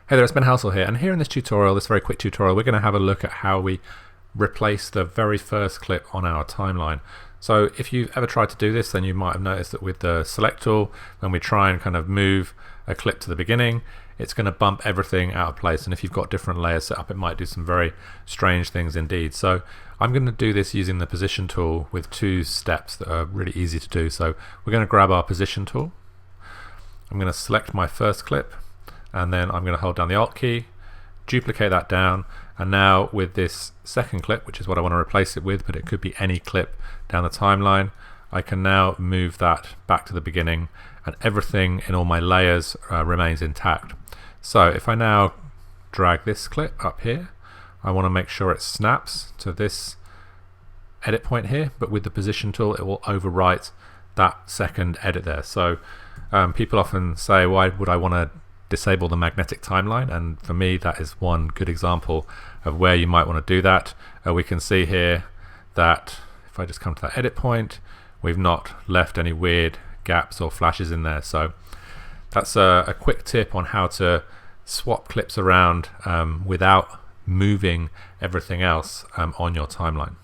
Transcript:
Hey there, it's Ben Halsell here, and here in this tutorial, this very quick tutorial, we're going to have a look at how we replace the very first clip on our timeline. So if you've ever tried to do this, then you might have noticed that with the select tool, when we try and kind of move a clip to the beginning, it's going to bump everything out of place, and if you've got different layers set up, it might do some very strange things indeed. So I'm going to do this using the position tool with two steps that are really easy to do. So we're going to grab our position tool. I'm going to select my first clip, and then I'm going to hold down the Alt key, duplicate that down, and now with this second clip, which is what I want to replace it with, but it could be any clip down the timeline, I can now move that back to the beginning, and everything in all my layers remains intact. So if I now drag this clip up here, I want to make sure it snaps to this edit point here, but with the position tool it will overwrite that second edit there. So people often say, why would I want to disable the magnetic timeline? And for me, that is one good example of where you might want to do that. We can see here that if I just come to that edit point, we've not left any weird gaps or flashes in there. So that's a quick tip on how to swap clips around without moving everything else on your timeline.